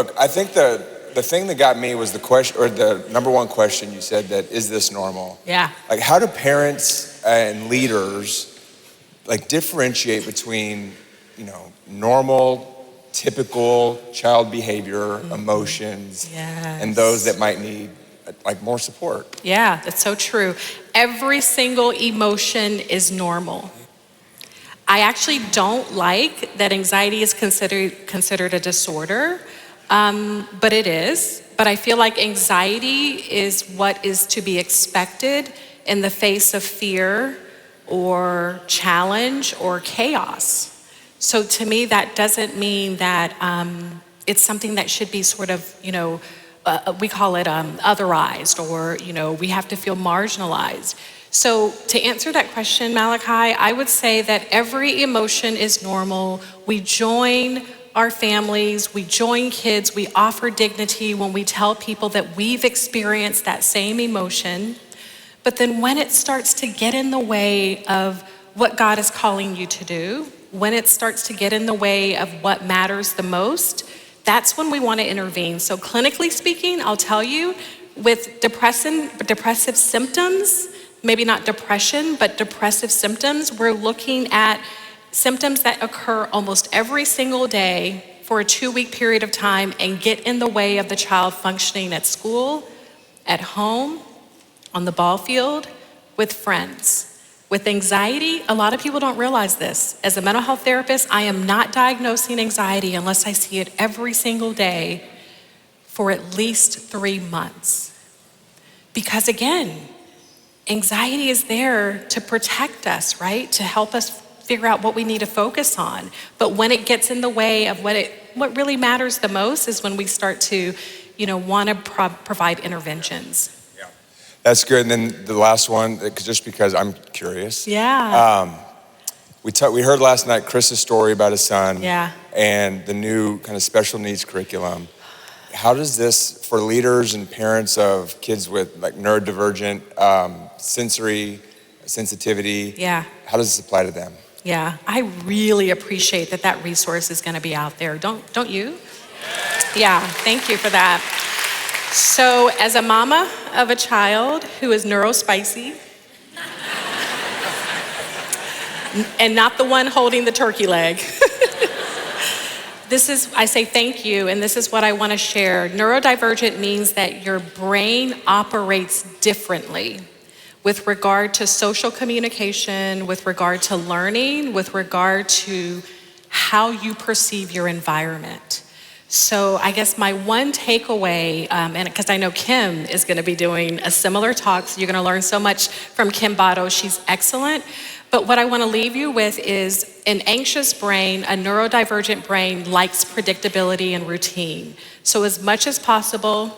Look, I think the thing that got me was the question, or the number one question you said, that is this normal? Yeah. Like, how do parents and leaders like differentiate between, normal, typical child behavior, emotions, and those that might need like more support? Yeah, that's so true. Every single emotion is normal. I actually don't like that anxiety is considered a disorder, but it is. But I feel like anxiety is what is to be expected in the face of fear or challenge or chaos. So to me, that doesn't mean that it's something that should be sort of, we call it otherized, or, we have to feel marginalized. So to answer that question, Malachi, I would say that every emotion is normal. We join our families, we join kids, we offer dignity when we tell people that we've experienced that same emotion. But then when it starts to get in the way of what God is calling you to do, when it starts to get in the way of what matters the most, that's when we want to intervene. So clinically speaking, I'll tell you, with depressive symptoms, maybe not depression, but depressive symptoms, we're looking at symptoms that occur almost every single day for a 2-week period of time and get in the way of the child functioning at school, at home, on the ball field, with friends. With anxiety, a lot of people don't realize this. As a mental health therapist, I am not diagnosing anxiety unless I see it every single day for at least 3 months. Because again, anxiety is there to protect us, right? To help us figure out what we need to focus on. But when it gets in the way of what really matters the most is when we start to, want to provide interventions. Yeah, that's good. And then the last one, just because I'm curious. Yeah. We heard last night Chris's story about his son. Yeah. And the new kind of special needs curriculum. How does this, for leaders and parents of kids with like neurodivergent sensory sensitivity, how does this apply to them? Yeah, I really appreciate that resource is going to be out there. Don't you? Yeah, thank you for that. So as a mama of a child who is neurospicy, and not the one holding the turkey leg, I say thank you, and this is what I want to share. Neurodivergent means that your brain operates differently with regard to social communication, with regard to learning, with regard to how you perceive your environment. So I guess my one takeaway, and because I know Kim is going to be doing a similar talk, so you're going to learn so much from Kim Botto. She's excellent. But what I want to leave you with is an anxious brain, a neurodivergent brain likes predictability and routine. So as much as possible,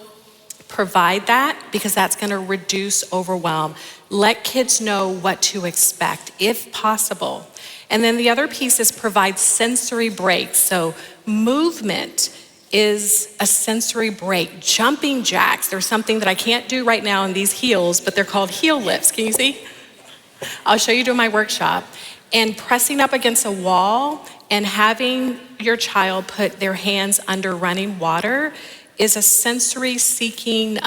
provide that, because that's going to reduce overwhelm. Let kids know what to expect, if possible. And then the other piece is provide sensory breaks. So movement is a sensory break. Jumping jacks, there's something that I can't do right now in these heels, but they're called heel lifts. Can you see? I'll show you during my workshop. And pressing up against a wall and having your child put their hands under running water is a sensory seeking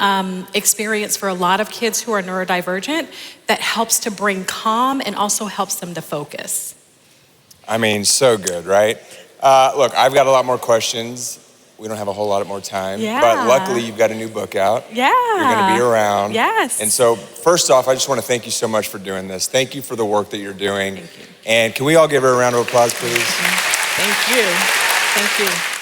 experience for a lot of kids who are neurodivergent that helps to bring calm and also helps them to focus. I mean, so good, right? Look, I've got a lot more questions. We don't have a whole lot more time, but luckily you've got a new book out. Yeah. You're gonna be around. Yes. And so first off, I just wanna thank you so much for doing this. Thank you for the work that you're doing. Thank you. And can we all give her a round of applause, please? Thank you. Thank you.